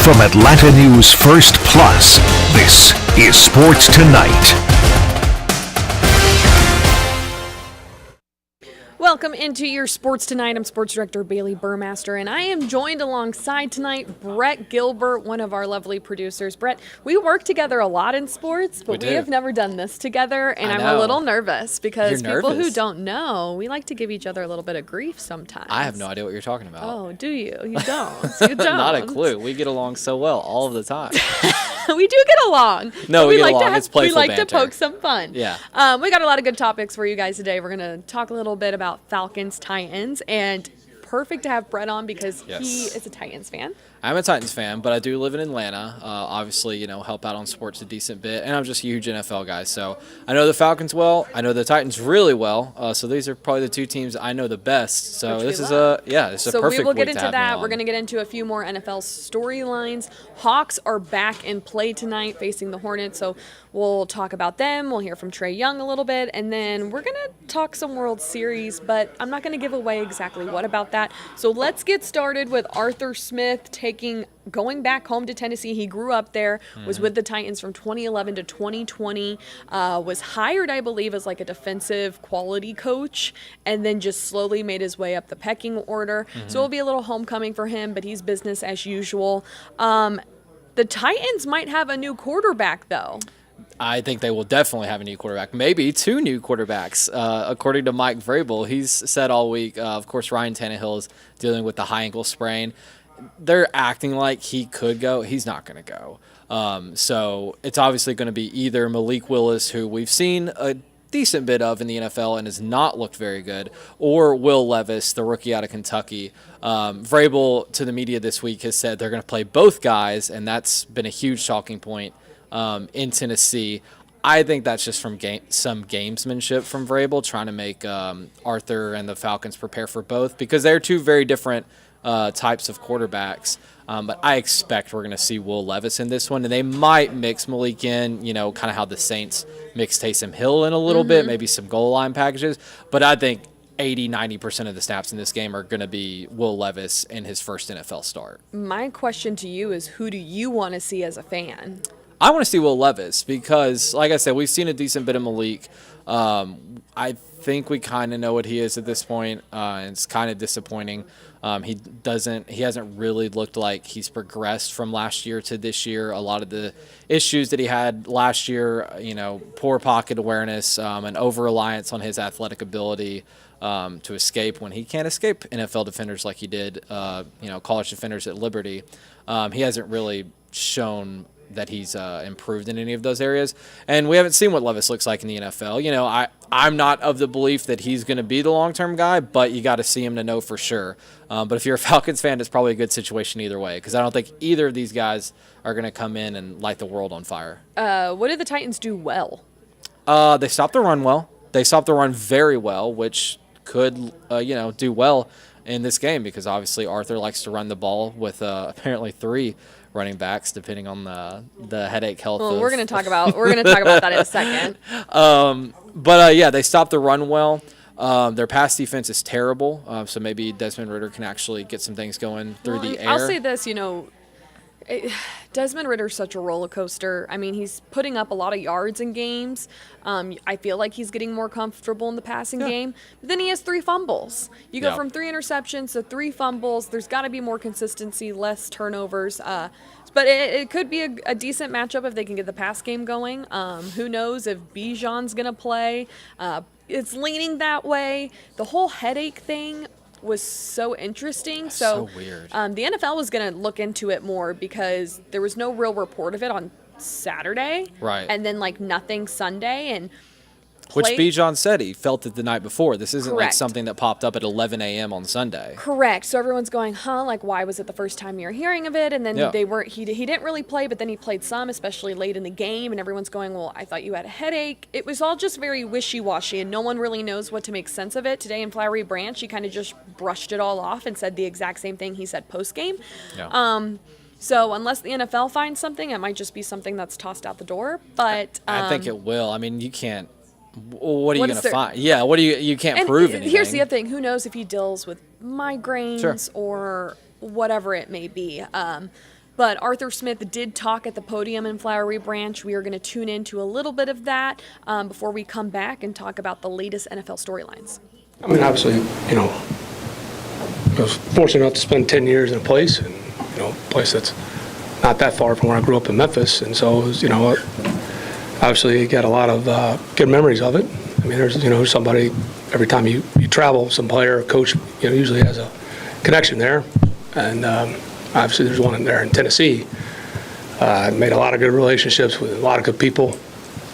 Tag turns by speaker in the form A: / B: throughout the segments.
A: From Atlanta News First Plus, this is Sports Tonight.
B: Welcome into your Sports Tonight. I'm Sports Director Bailey Burmaster, and I am joined alongside tonight Brett Gilbert, one of our lovely producers. Brett, we work together a lot in sports, but we have never done this together, and I'm a little nervous because people who don't know, we like to give each other a little bit of grief sometimes.
C: I have no idea what you're talking about.
B: Oh, do you? You don't. You don't.
C: Not a clue. We get along so well all of the time.
B: We do get along.
C: No, we get along.
B: It's playful
C: banter.
B: We like to poke some fun.
C: Yeah.
B: We got a lot of good topics for you guys today. We're going to talk a little bit about Falcons, Titans, and perfect to have Brett on because he is a Titans fan.
C: I'm a Titans fan, but I do live in Atlanta. Obviously, help out on sports a decent bit, and I'm just a huge NFL guy. So I know the Falcons well. I know the Titans really well. So these are probably the two teams I know the best. So this is a perfect
B: So we will get
C: week to
B: into
C: have
B: that.
C: me
B: We're going to get into a few more NFL storylines. Hawks are back in play tonight facing the Hornets, so we'll talk about them. We'll hear from Trae Young a little bit, and then we're going to talk some World Series, but I'm not going to give away exactly what about that. So let's get started with Arthur Smith going back home to Tennessee. He grew up there, was with the Titans from 2011 to 2020, was hired, I believe, as like a defensive quality coach, and then just slowly made his way up the pecking order. So it'll be a little homecoming for him, but he's business as usual. The Titans might have a new quarterback, though.
C: I think they will definitely have a new quarterback, maybe two new quarterbacks. According to Mike Vrabel, he's said all week, of course, Ryan Tannehill is dealing with the high ankle sprain. They're acting like he could go. He's not going to go. So it's obviously going to be either Malik Willis, who we've seen a decent bit of in the NFL and has not looked very good, or Will Levis, the rookie out of Kentucky. Vrabel to the media this week has said they're going to play both guys, and that's been a huge talking point in Tennessee. I think that's just from some gamesmanship from Vrabel, trying to make Arthur and the Falcons prepare for both, because they're two very different types of quarterbacks. But I expect we're going to see Will Levis in this one, and they might mix Malik in, kind of how the Saints mixed Taysom Hill in a little bit, maybe some goal line packages. But I think 80-90% of the snaps in this game are going to be Will Levis in his first NFL start.
B: My question to you is, who do you want to see as a fan?
C: I want to see Will Levis because, like I said, we've seen a decent bit of Malik. I think we kind of know what he is at this point, and it's kind of disappointing. He hasn't really looked like he's progressed from last year to this year. A lot of the issues that he had last year, poor pocket awareness, and over-reliance on his athletic ability to escape when he can't escape NFL defenders like he did, college defenders at Liberty. He hasn't really shown that he's improved in any of those areas. And we haven't seen what Levis looks like in the NFL. I'm not of the belief that he's going to be the long-term guy, but you got to see him to know for sure. But if you're a Falcons fan, it's probably a good situation either way, because I don't think either of these guys are going to come in and light the world on fire.
B: What did the Titans do well?
C: They stopped the run well. They stopped the run very well, which could, do well in this game, because obviously Arthur likes to run the ball with apparently 3 running backs, depending on the headache health.
B: Well, we're going to talk about that in a second.
C: But they stopped the run well. Their pass defense is terrible, so maybe Desmond Ridder can actually get some things going through the air.
B: I'll say this, Desmond Ritter's such a roller coaster. I mean, he's putting up a lot of yards in games. I feel like he's getting more comfortable in the passing game. But then he has 3 fumbles. You go from 3 interceptions to 3 fumbles. There's got to be more consistency, less turnovers. But it could be a decent matchup if they can get the pass game going. Who knows if Bijan's going to play. It's leaning that way. The whole headache thing was so interesting. So
C: weird.
B: The NFL was going to look into it more because there was no real report of it on Saturday.
C: Right.
B: And then nothing Sunday. And
C: which Bijan said he felt it the night before. This isn't
B: Correct.
C: like something that popped up at 11 a.m. on Sunday.
B: Correct. So everyone's going, why was it the first time you're hearing of it? And then he didn't really play, but then he played some, especially late in the game. And everyone's going, well, I thought you had a headache. It was all just very wishy-washy, and no one really knows what to make sense of it. Today in Flowery Branch, he kind of just brushed it all off and said the exact same thing he said post-game.
C: Yeah.
B: So unless the NFL finds something, it might just be something that's tossed out the door. But
C: I think it will. I mean, you can't. What are you going to find? Yeah, what do you can't prove anything.
B: Here's the other thing. Who knows if he deals with migraines or whatever it may be. But Arthur Smith did talk at the podium in Flowery Branch. We are going to tune into a little bit of that before we come back and talk about the latest NFL storylines.
D: I mean, obviously, I was fortunate enough to spend 10 years in a place, and, a place that's not that far from where I grew up in Memphis. And so, it was, obviously you got a lot of good memories of it. I mean, there's, somebody, every time you travel, some player or coach, usually has a connection there. And obviously there's one in there in Tennessee. I made a lot of good relationships with a lot of good people.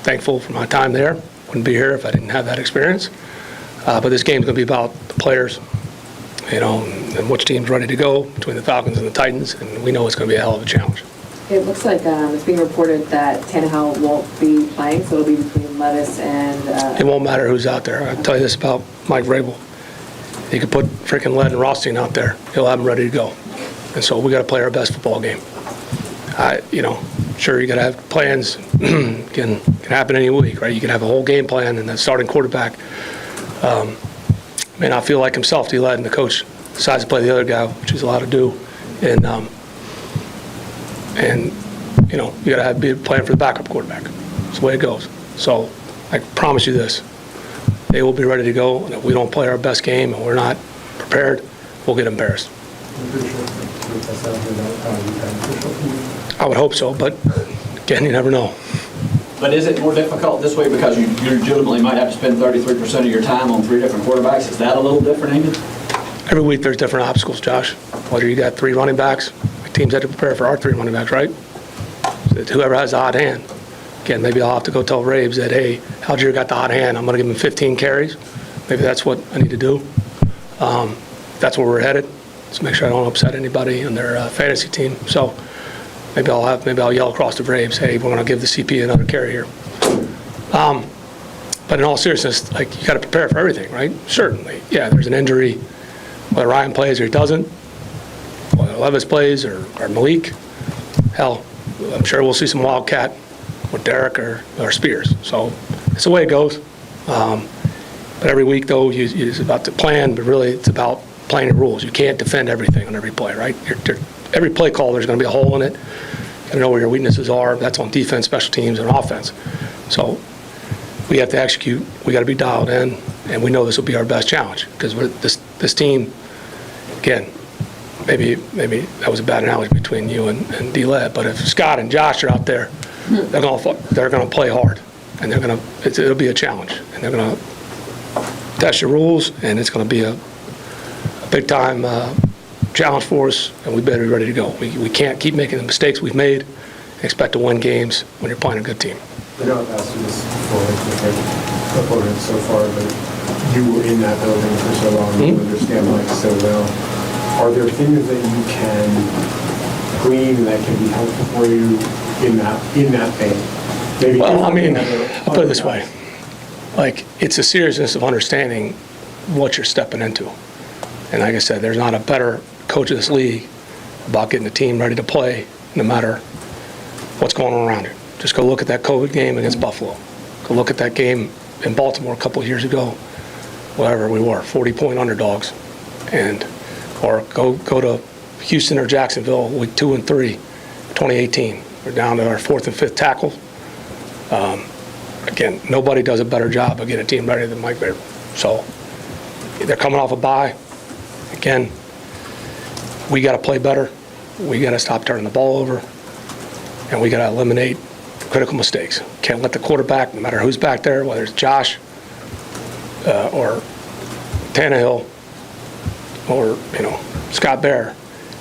D: Thankful for my time there. Wouldn't be here if I didn't have that experience. But this game's going to be about the players, and which team's ready to go between the Falcons and the Titans, and we know it's going to be a hell of a challenge.
E: It looks like it's being reported that Tannehill won't be playing, so it'll be between Levis and...
D: It won't matter who's out there. I'll tell you this about Mike Vrabel. He could put freaking Led and Rothstein out there. He'll have them ready to go. And so we got to play our best football game. Sure, you got to have plans. can happen any week, right? You can have a whole game plan, and the starting quarterback may not feel like himself. He led, and the coach decides to play the other guy, which he's allowed to do. And you got to be a plan for the backup quarterback. That's the way it goes. So I promise you this: they will be ready to go. And if we don't play our best game and we're not prepared, we'll get embarrassed. I would hope so, but again, you never know.
F: But is it more difficult this way because you legitimately might have to spend 33% of your time on 3 different quarterbacks? Is that a little different, Amy?
D: Every week there's different obstacles, Josh. Whether you got 3 running backs, my teams had to prepare for our 3 running backs, right? So whoever has the hot hand. Again, maybe I'll have to go tell Raves that, hey, Algier got the hot hand. I'm going to give him 15 carries. Maybe that's what I need to do. That's where we're headed. Just make sure I don't upset anybody on their fantasy team. So maybe I'll yell across the Braves, hey, we're going to give the CP another carry here. But in all seriousness, you got to prepare for everything, right? Certainly. Yeah, there's an injury, whether Ryan plays or he doesn't, whether Levis plays or Malik. Hell, I'm sure we'll see some Wildcat with Derek or Spears. So it's the way it goes. But every week, though, it's about the plan, but really it's about playing the rules. You can't defend everything on every play, right? Every play call, there's going to be a hole in it. You got to know where your weaknesses are. That's on defense, special teams, and offense. So we have to execute. We got to be dialed in, and we know this will be our best challenge because this team, again, maybe that was a bad analogy between you and D-Led, but if Scott and Josh are out there, they're going to play hard, and it'll be a challenge, and they're going to test your rules, and it's going to be a big-time challenge for us, and we better be ready to go. We can't keep making the mistakes we've made and expect to win games when you're playing a good team.
G: I know I've asked you this before with opponents so far, but you were in that building for so long, you understand Mike so well. Are there things that you can glean that can be helpful for you in that vein? Maybe
D: well, I mean, I'll put it this way. It's a seriousness of understanding what you're stepping into. And like I said, there's not a better coach of this league about getting the team ready to play no matter what's going on around it. Just go look at that COVID game against Buffalo. Go look at that game in Baltimore a couple of years ago, wherever we were, 40-point underdogs. Or go to Houston or Jacksonville week 2 and 3, 2018. We're down to our 4th and 5th tackle. Again, nobody does a better job of getting a team ready than Mike Vrabel. So they're coming off a bye. Again, we got to play better. We got to stop turning the ball over, and we got to eliminate critical mistakes. Can't let the quarterback, no matter who's back there, whether it's Josh or Tannehill or Scott Bear,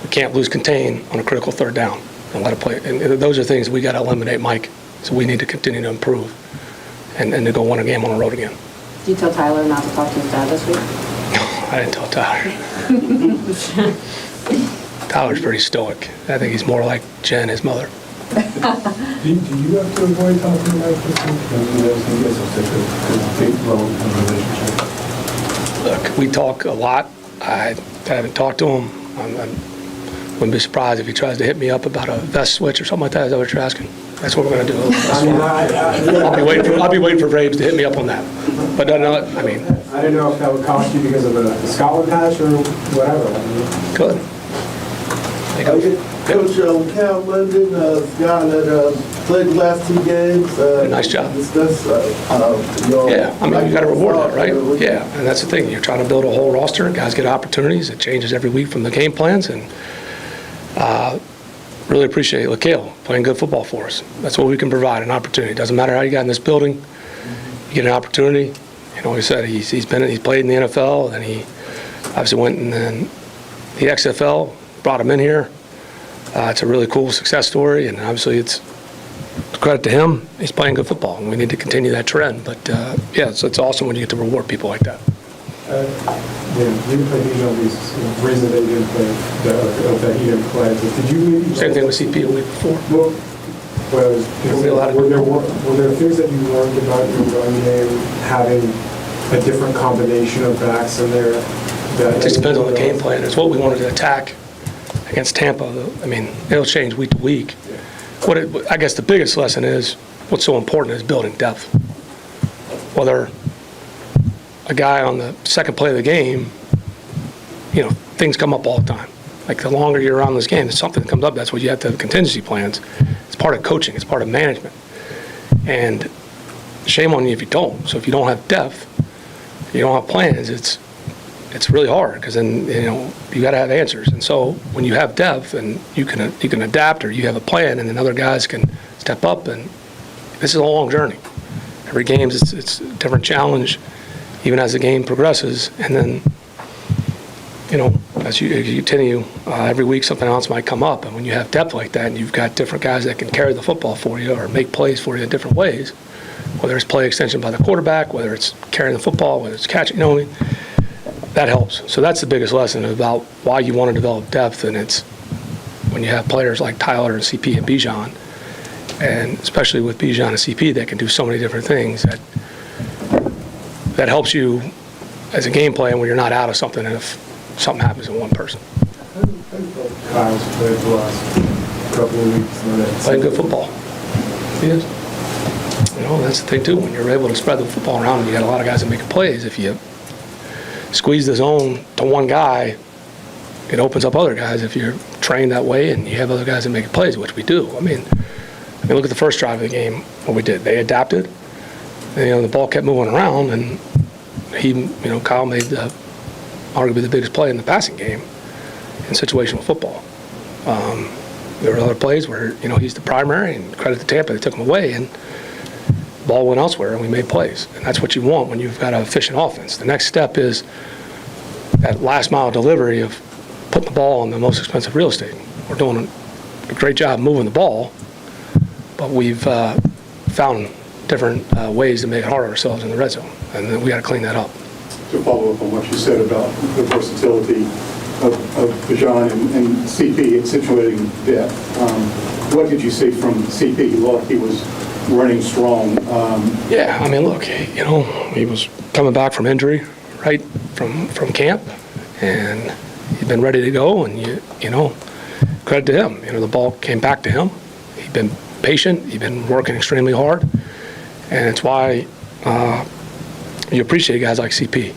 D: we can't lose contain on a critical 3rd down and let it play. And those are things we got to eliminate, Mike. So we need to continue to improve and to go win a game on the road again.
E: Did you tell Tyler not to talk to his dad this week?
D: I didn't tell Tyler. Tyler's pretty stoic. I think he's more like Jen, his mother.
G: Do you have to avoid talking about this? You guys have such a big role in the relationship.
D: Look, we talk a lot. I haven't talked to him. I wouldn't be surprised if he tries to hit me up about a vest switch or something like that. Is that what you're asking? That's what we're going to do. I'll be waiting for Braves to hit me up on that. But I mean,
G: I didn't know if that would cost you because of the Scotland patch or whatever.
D: Good.
H: Coach Cal London, guy that played the last 2 games.
D: Nice job.
H: Discuss,
D: Yeah, I mean, you got to reward that, right? Yeah, and that's the thing. You're trying to build a whole roster. Guys get opportunities. It changes every week from the game plans, and really appreciate LaCale playing good football for us. That's what we can provide, an opportunity. It doesn't matter how you got in this building. You get an opportunity. You know, he said he's played in the NFL, and he obviously went in the XFL, brought him in here. It's a really cool success story, and obviously it's credit to him. He's playing good football, and we need to continue that trend. But yeah, so it's awesome when you get to reward people like that.
G: You didn't play Bijan, these reason that you didn't play, that he didn't play. But did you maybe...
D: Same thing with CP a week before.
G: Were there things that you learned about your run game, having a different combination of backs in there?
D: It just depends on the game plan. It's what we wanted to attack against Tampa. I mean, it'll change week to week. I guess the biggest lesson is what's so important is building depth. Whether a guy on the second play of the game, you know, things come up all the time. Like the longer you're around this game, if something comes up, that's what you have to have contingency plans. It's part of coaching. It's part of management. And shame on you if you don't. So if you don't have depth, you don't have plans, it's really hard because then, you know, you got to have answers. And so when you have depth and you can adapt, or you have a plan, and then other guys can step up, and this is a long journey. Every game it's a different challenge, even as the game progresses. And then, you know, as you continue, every week something else might come up. And when you have depth like that, and you've got different guys that can carry the football for you or make plays for you in different ways, whether it's play extension by the quarterback, whether it's carrying the football, whether it's catching, you know what I mean? That helps. So that's the biggest lesson about why you want to develop depth, and it's when you have players like Tyler and CP and Bijan, and especially with Bijan and CP that can do so many different things, that helps you as a game plan when you're not out of something if something happens to one person.
G: Kyle's played the last couple of weeks.
D: Playing good football. He is. You know, that's the thing too. When you're able to spread the football around, and you got a lot of guys that make plays. If you squeeze the zone to one guy, it opens up other guys if you're trained that way and you have other guys that make plays, which we do. I mean, look at the first drive of the game, what we did. They adapted. And, you know, the ball kept moving around, and Kyle made arguably the biggest play in the passing game in situational football. There were other plays where, you know, he's the primary, and credit to Tampa, they took him away, and the ball went elsewhere, and we made plays. And that's what you want when you've got an efficient offense. The next step is that last mile delivery of putting the ball on the most expensive real estate. We're doing a great job moving the ball, but we've found different ways to make it hard on ourselves in the red zone, and then we got to clean that up.
I: To follow up on what you said about the versatility of Bijan and CP accentuating depth, what did you see from CP? He looked, he was running strong.
D: Yeah, I mean, look, you know, he was coming back from injury, right, from camp, and he'd been ready to go, and you know, credit to him. You know, the ball came back to him. He'd been patient. He'd been working extremely hard, and it's why you appreciate guys like CP,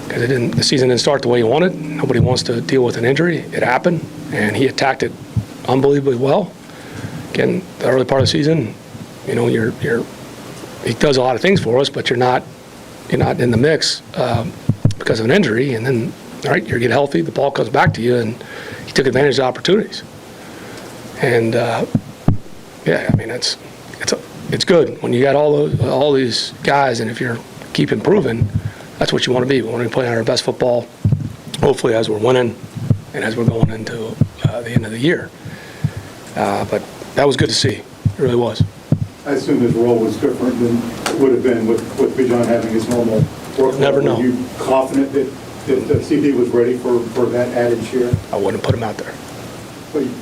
D: because the season didn't start the way he wanted. Nobody wants to deal with an injury. It happened, and he attacked it unbelievably well. Again, the early part of the season, you know, he does a lot of things for us, but you're not in the mix because of an injury. And then, right, you get healthy, the ball comes back to you, and he took advantage of opportunities. And yeah, I mean, it's good when you got all these guys, and if you're keep improving, that's what you want to be. We want to be playing our best football, hopefully as we're winning and as we're going into the end of the year. But that was good to see. It really was.
I: I assume his role was different than it would have been with Bijan having his normal work.
D: Never know.
I: Were you confident that CP was ready for that added share?
D: I wouldn't put him out there.
I: Well, you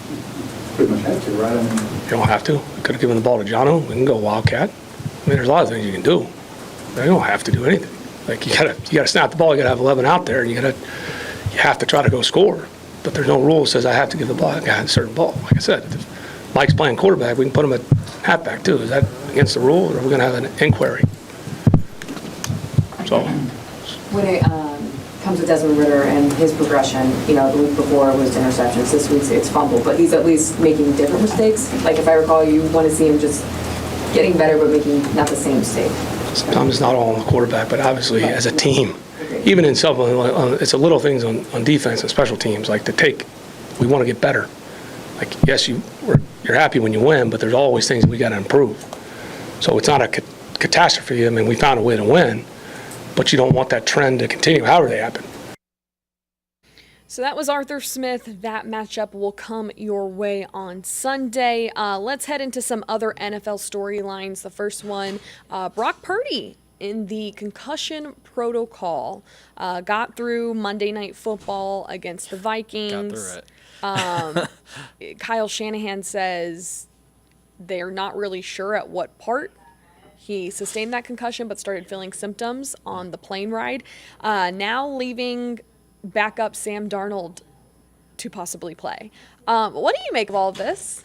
I: pretty much had to, right? I mean,
D: you don't have to. I could have given the ball to Jono. We can go Wildcat. I mean, there's a lot of things you can do. You don't have to do anything. Like you gotta snap the ball. You gotta have 11 out there, and you have to try to go score. But there's no rule that says I have to give the ball a guy a certain ball. Like I said, if Mike's playing quarterback, we can put him at halfback too. Is that against the rule, or are we gonna have an inquiry? So.
E: When comes with Desmond Ridder and his progression. The week before it was interceptions. This week it's fumble, but he's at least making different mistakes. Like if I recall, you want to see him just getting better, but making not the same mistake.
D: Sometimes it's not all on the quarterback, but obviously as a team, even in some, it's a little things on defense and special teams, like we want to get better. Like, yes, you're happy when you win, but there's always things we got to improve. So it's not a catastrophe. I mean, we found a way to win, but you don't want that trend to continue, however they happen.
B: So that was Arthur Smith. That matchup will come your way on Sunday. Let's head into some other NFL storylines. The first one, Brock Purdy in the concussion protocol. Got through Monday Night Football against the Vikings.
C: Got through it.
B: Kyle Shanahan says they're not really sure at what part he sustained that concussion, but started feeling symptoms on the plane ride. Now leaving backup Sam Darnold to possibly play. What do you make of all of this?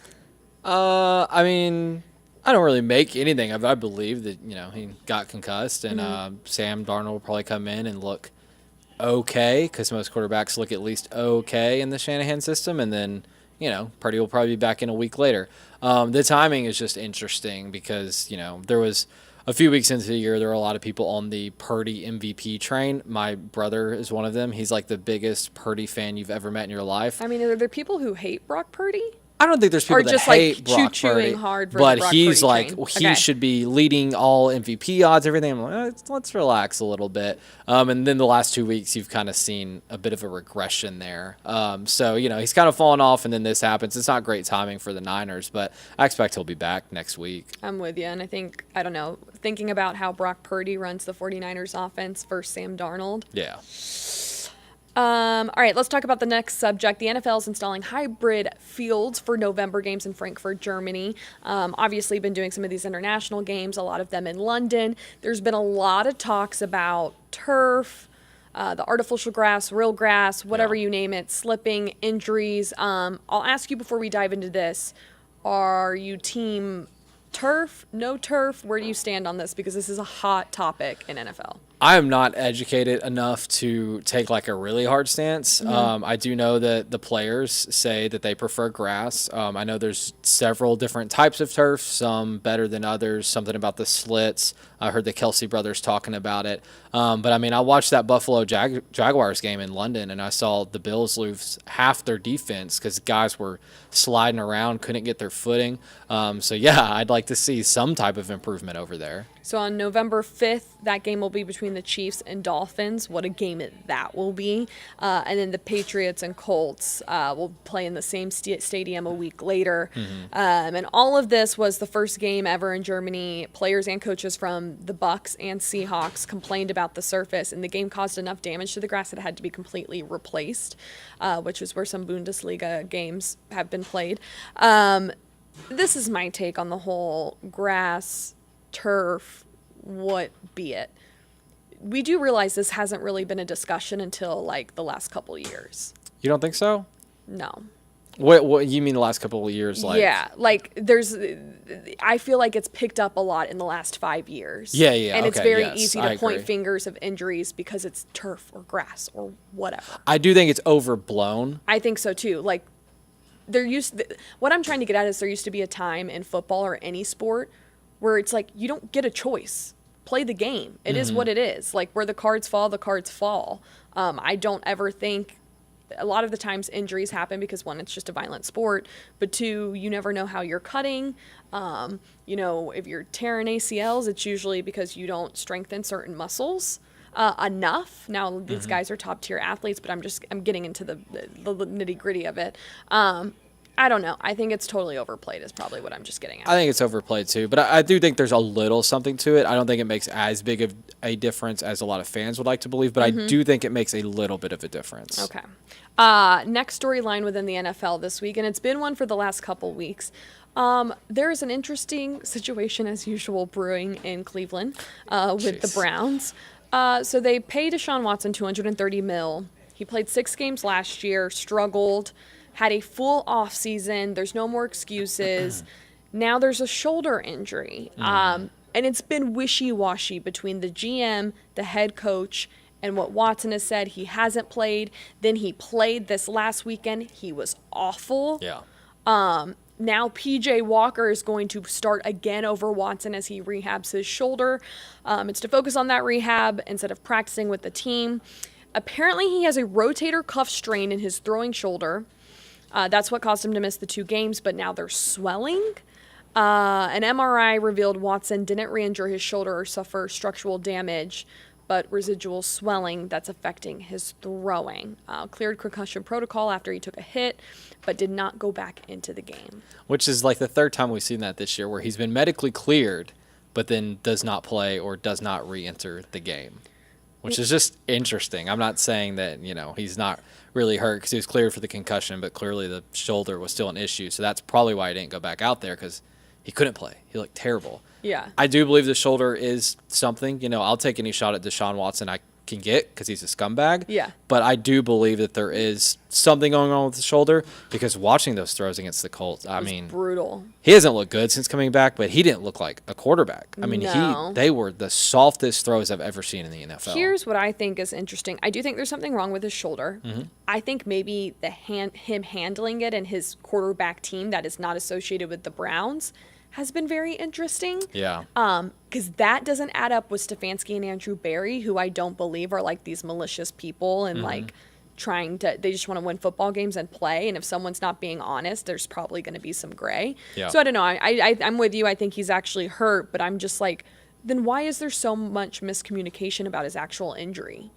C: I mean, I don't really make anything of it. I believe that, he got concussed, and Sam Darnold will probably come in and look okay, because most quarterbacks look at least okay in the Shanahan system, and then, Purdy will probably be back in a week later. The timing is just interesting because, there was a few weeks into the year, there were a lot of people on the Purdy MVP train. My brother is one of them. He's like the biggest Purdy fan you've ever met in your life.
B: I mean, are there people who hate Brock Purdy?
C: I don't think there's people that hate Brock Purdy,
B: hard for
C: but
B: the Brock
C: he's
B: Purdy
C: like,
B: train.
C: he should be leading all MVP odds, everything. I'm like, let's relax a little bit. And then the last 2 weeks, you've kind of seen a bit of a regression there. So, he's kind of fallen off, and then this happens. It's not great timing for the Niners, but I expect he'll be back next week.
B: I'm with you, and I don't know, thinking about how Brock Purdy runs the 49ers offense versus Sam Darnold.
C: Yeah.
B: All right, let's talk about the next subject. The NFL is installing hybrid fields for November games in Frankfurt, Germany. Obviously, been doing some of these international games, a lot of them in London. There's been a lot of talks about turf, the artificial grass, real grass, whatever you name it, slipping, injuries. I'll ask you before we dive into this, are you team turf, no turf? Where do you stand on this? Because this is a hot topic in NFL.
C: I am not educated enough to take like a really hard stance. I do know that the players say that they prefer grass. I know there's several different types of turf, some better than others, something about the slits. I heard the Kelsey brothers talking about it. But I mean, I watched that Buffalo Jaguars game in London, and I saw the Bills lose half their defense because guys were sliding around, couldn't get their footing. So yeah, I'd like to see some type of improvement over there.
B: So on November 5th, that game will be between the Chiefs and Dolphins. What a game that will be. And then the Patriots and Colts will play in the same stadium a week later. And all of this was the first game ever in Germany. Players and coaches from the Bucs and Seahawks complained about the surface, and the game caused enough damage to the grass that it had to be completely replaced, which is where some Bundesliga games have been played. This is my take on the whole grass, turf, what be it. We do realize this hasn't really been a discussion until like the last couple of years.
C: You don't think so?
B: No.
C: What you mean the last couple of years? Like,
B: yeah, like I feel like it's picked up a lot in the last 5 years.
C: Yeah.
B: And it's
C: okay,
B: very
C: yes,
B: easy
C: I
B: to point
C: agree.
B: fingers of injuries because it's turf or grass or whatever.
C: I do think it's overblown.
B: I think so too. Like what I'm trying to get at is there used to be a time in football or any sport where it's like you don't get a choice. Play the game. It is what it is. Like where the cards fall, the cards fall. I don't ever think a lot of the times injuries happen because one, it's just a violent sport, but two, you never know how you're cutting. If you're tearing ACLs, it's usually because you don't strengthen certain muscles enough. Now these guys are top tier athletes, but I'm getting into the nitty gritty of it. I don't know. I think it's totally overplayed is probably what I'm just getting at.
C: I think it's overplayed too, but I do think there's a little something to it. I don't think it makes as big of a difference as a lot of fans would like to believe, but I do think it makes a little bit of a difference.
B: Okay. Next storyline within the NFL this week, and it's been one for the last couple weeks. There's an interesting situation, as usual, brewing in Cleveland with the Browns. So they paid Deshaun Watson $230 million. He played 6 games last year, struggled, had a full off season. There's no more excuses. Now there's a shoulder injury. And it's been wishy-washy between the GM, the head coach, And what Watson has said, he hasn't played. Then he played this last weekend. He was awful.
C: Yeah.
B: Now PJ Walker is going to start again over Watson as he rehabs his shoulder. It's to focus on that rehab instead of practicing with the team. Apparently he has a rotator cuff strain in his throwing shoulder. That's what caused him to miss the 2 games, but now they're swelling. An MRI revealed Watson didn't re-injure his shoulder or suffer structural damage, but residual swelling that's affecting his throwing. Cleared concussion protocol after he took a hit, but did not go back into the game.
C: Which is like the 3rd time we've seen that this year, where he's been medically cleared, but then does not play or does not re-enter the game, which is just interesting. I'm not saying that, he's not really hurt because he was cleared for the concussion, but clearly the shoulder was still an issue. So that's probably why he didn't go back out there, because he couldn't play. He looked terrible.
B: Yeah.
C: I do believe the shoulder is something. I'll take any shot at Deshaun Watson I can get because he's a scumbag.
B: Yeah.
C: But I do believe that there is something going on with the shoulder, because watching those throws against the Colts,
B: brutal.
C: He hasn't looked good since coming back, but he didn't look like a quarterback.
B: No.
C: They were the softest throws I've ever seen in the NFL.
B: Here's what I think is interesting. I do think there's something wrong with his shoulder.
C: Mm-hmm.
B: I think maybe him handling it and his quarterback team that is not associated with the Browns has been very interesting.
C: Yeah.
B: Because that doesn't add up with Stefanski and Andrew Berry, who I don't believe are like these malicious people and like they just want to win football games and play. And if someone's not being honest, there's probably going to be some gray.
C: Yeah.
B: So I don't know. I'm with you. I think he's actually hurt, but I'm just like, then why is there so much miscommunication about his actual injury?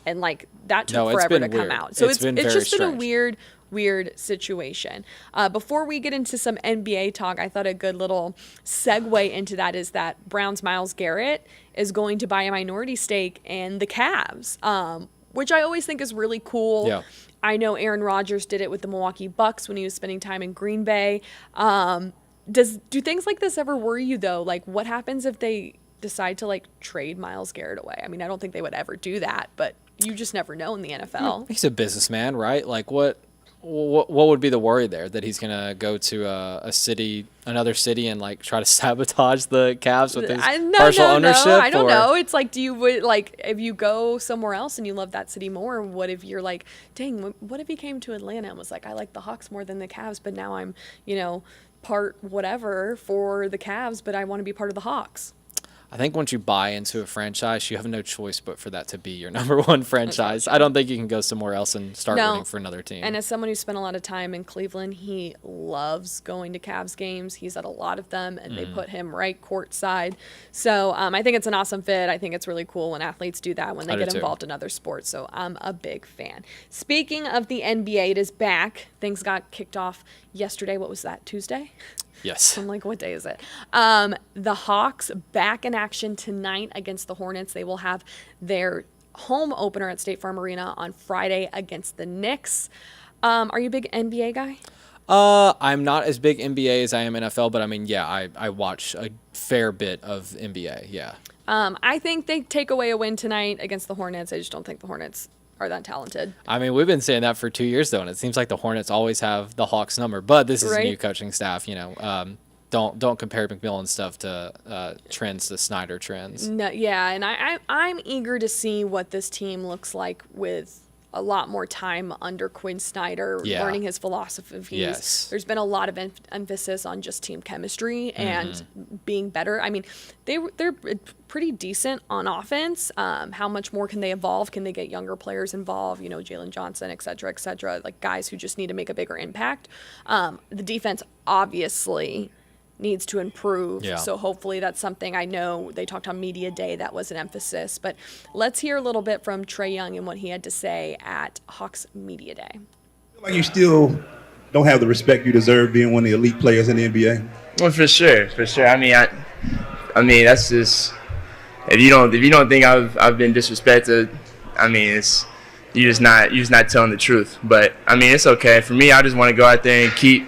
B: And like that took forever to come out. So it's just been a weird situation. Before we get into some NBA talk, I thought a good little segue into that is that Browns' Myles Garrett is going to buy a minority stake in the Cavs, which I always think is really cool.
C: Yeah.
B: I know Aaron Rodgers did it with the Milwaukee Bucks when he was spending time in Green Bay. Do things like this ever worry you though? Like what happens if they decide to like trade Myles Garrett away? I mean, I don't think they would ever do that, but you just never know in the NFL.
C: He's a businessman, right? Like what would be the worry there, that he's gonna go to another city and like try to sabotage the Cavs with his partial ownership?
B: I don't know. It's like, if you go somewhere else and you love that city more, what if you're like, dang, what if he came to Atlanta and was like, I like the Hawks more than the Cavs, but now I'm, part whatever for the Cavs, but I want to be part of the Hawks.
C: I think once you buy into a franchise, you have no choice but for that to be your number one franchise. I don't think you can go somewhere else and start rooting for another team.
B: And as someone who spent a lot of time in Cleveland, he loves going to Cavs games. He's at a lot of them, and they put him right courtside. So I think it's an awesome fit. I think it's really cool when athletes do that, when they get involved in other sports. So I'm a big fan. Speaking of the NBA, it is back. Things got kicked off yesterday. What was that, Tuesday?
C: Yes.
B: I'm like, what day is it? The Hawks back in action tonight against the Hornets. They will have their home opener at State Farm Arena on Friday against the Knicks. Are you a big NBA guy?
C: I'm not as big NBA as I am NFL, but I mean, yeah, I watch a fair bit of NBA, yeah.
B: I think they take away a win tonight against the Hornets. I just don't think the Hornets are that talented.
C: I mean, we've been saying that for 2 years, though, and it seems like the Hornets always have the Hawks number. But this is a new coaching staff, Don't compare McMillan stuff to trends, the Snyder trends.
B: No, yeah, and I'm eager to see what this team looks like with a lot more time under Quinn Snyder, learning his philosophies.
C: Yes.
B: There's been a lot of emphasis on just team chemistry and being better. I mean, they're pretty decent on offense. How much more can they evolve? Can they get younger players involved? Jalen Johnson, et cetera, like guys who just need to make a bigger impact. The defense obviously needs to improve.
C: Yeah.
B: So hopefully that's something. I know they talked on Media Day, that was an emphasis. But let's hear a little bit from Trae Young and what he had to say at Hawks Media Day.
J: Like you still don't have the respect you deserve being one of the elite players in the NBA?
K: Well, for sure. I mean, that's just, if you don't think I've been disrespected, I mean, you're just not telling the truth. But I mean, it's okay. For me, I just want to go out there and keep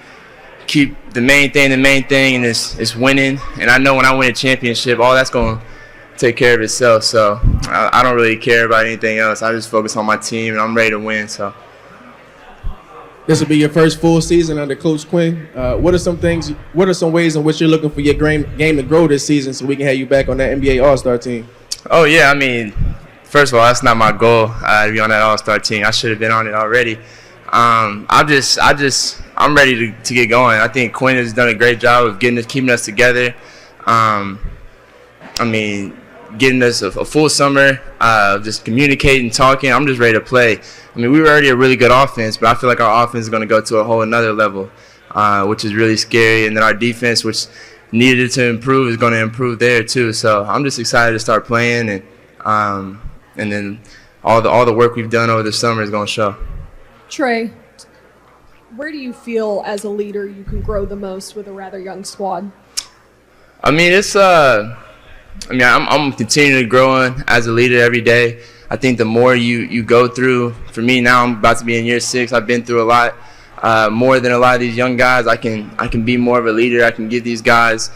K: the main thing, and it's winning. And I know when I win a championship, all that's going to take care of itself. So I don't really care about anything else. I just focus on my team, and I'm ready to win. So
L: this will be your first full season under Coach Quinn. What are some ways in which you're looking for your game to grow this season so we can have you back on that NBA All-Star team?
K: Oh, yeah. I mean, first of all, that's not my goal to be on that All-Star team. I should have been on it already. I'm ready to get going. I think Quinn has done a great job of keeping us together. Getting us a full summer, just communicating, talking. I'm just ready to play. We were already a really good offense, but I feel like our offense is going to go to a whole another level, which is really scary. And then our defense, which needed to improve, is going to improve there too. So I'm just excited to start playing, and then all the work we've done over the summer is going to show.
B: Trey, where do you feel as a leader you can grow the most with a rather young squad?
K: I'm continuing to grow as a leader every day. I think the more you go through, for me now, I'm about to be in year 6. I've been through a lot, more than a lot of these young guys. I can be more of a leader. I can give these guys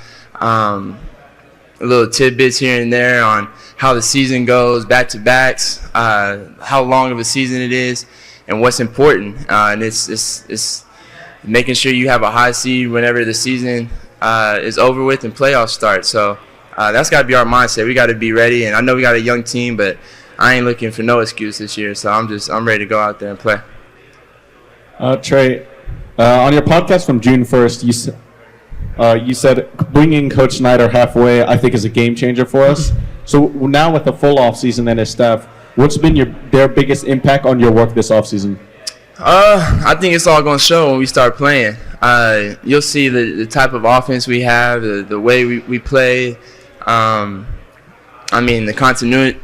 K: little tidbits here and there on how the season goes, back-to-backs, how long of a season it is, and what's important. And it's making sure you have a high seed whenever the season is over with and playoffs start. So that's got to be our mindset. We got to be ready. And I know we got a young team, but I ain't looking for no excuse this year. So I'm ready to go out there and play.
M: Trey, on your podcast from June 1st, you said bringing Coach Snyder halfway, I think, is a game changer for us. So now with the full off season and his staff, what's been their biggest impact on your work this off season?
K: I think it's all going to show when we start playing. You'll see the type of offense we have, the way we play. The continuity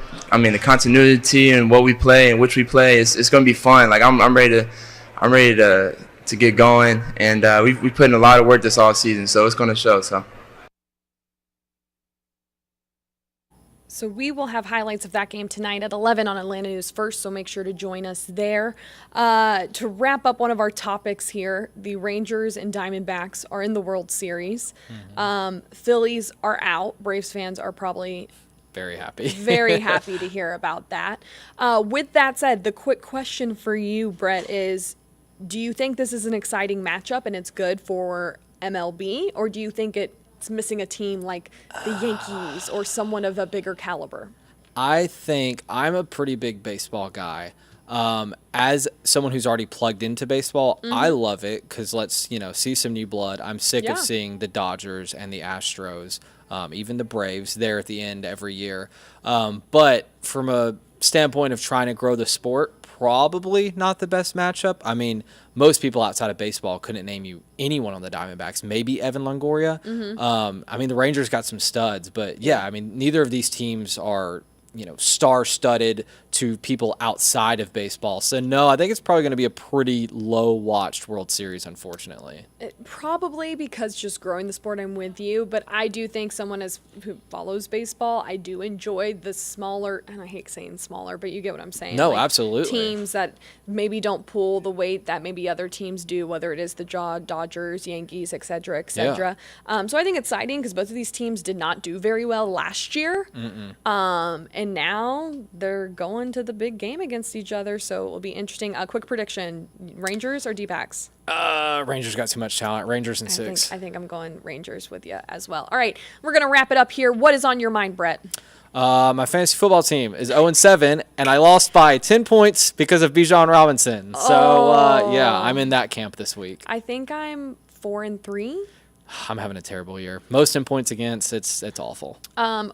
K: and what we play and which we play. It's going to be fun. Like I'm ready to get going, and we put in a lot of work this off season, so it's going to show.
B: So we will have highlights of that game tonight at 11 on Atlanta News First, so make sure to join us there. To wrap up one of our topics here, the Rangers and Diamondbacks are in the World Series. Phillies are out. Braves fans are probably
C: very happy.
B: Very happy to hear about that. With that said, the quick question for you, Brett, is do you think this is an exciting matchup and it's good for MLB, or do you think it's missing a team like the Yankees or someone of a bigger caliber?
C: I think I'm a pretty big baseball guy. As someone who's already plugged into baseball, I love it because let's see some new blood. I'm sick of seeing the Dodgers and the Astros, even the Braves there at the end every year. But from a standpoint of trying to grow the sport, probably not the best matchup. Most people outside of baseball couldn't name you anyone on the Diamondbacks. Maybe Evan Longoria. The Rangers got some studs, but neither of these teams are star-studded to people outside of baseball. So no, I think it's probably going to be a pretty low-watched World Series, unfortunately.
B: Probably because just growing the sport, I'm with you. But I do think someone who follows baseball, I do enjoy the smaller, and I hate saying smaller, but you get what I'm saying.
C: No, absolutely.
B: Teams that maybe don't pull the weight that maybe other teams do, whether it is the Dodgers, Yankees, et cetera, et cetera. Yeah. So I think it's exciting because both of these teams did not do very well last year. And now they're going to the big game against each other, so it will be interesting. A quick prediction: Rangers or D-backs?
C: Rangers got too much talent. Rangers in 6.
B: I think I'm going Rangers with you as well. All right, we're gonna wrap it up here. What is on your mind, Brett?
C: My fantasy football team is 0-7, and I lost by 10 points because of Bijan Robinson. So I'm in that camp this week.
B: I think I'm 4-3.
C: I'm having a terrible year. Most in points against, it's awful.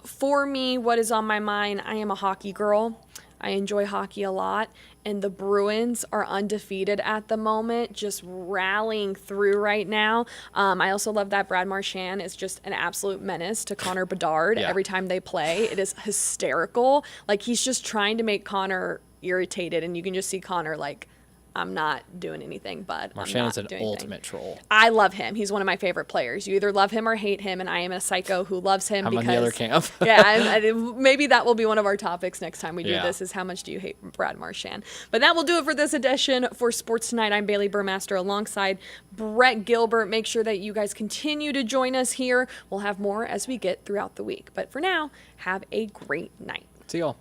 B: For me, what is on my mind, I am a hockey girl. I enjoy hockey a lot, and the Bruins are undefeated at the moment, just rallying through right now. I also love that Brad Marchand is just an absolute menace to Connor Bedard every time they play. It is hysterical. Like, he's just trying to make Connor irritated, and you can just see Connor like, I'm not doing anything, bud.
C: Marchand's an ultimate troll.
B: I love him. He's one of my favorite players. You either love him or hate him, and I am a psycho who loves him.
C: I'm on the other camp.
B: Maybe that will be one of our topics next time we do this, is how much do you hate Brad Marchand. But that will do it for this edition for Sports Tonight. I'm Bailey Burmaster alongside Brett Gilbert. Make sure that you guys continue to join us here. We'll have more as we get throughout the week. But for now, have a great night.
C: See y'all.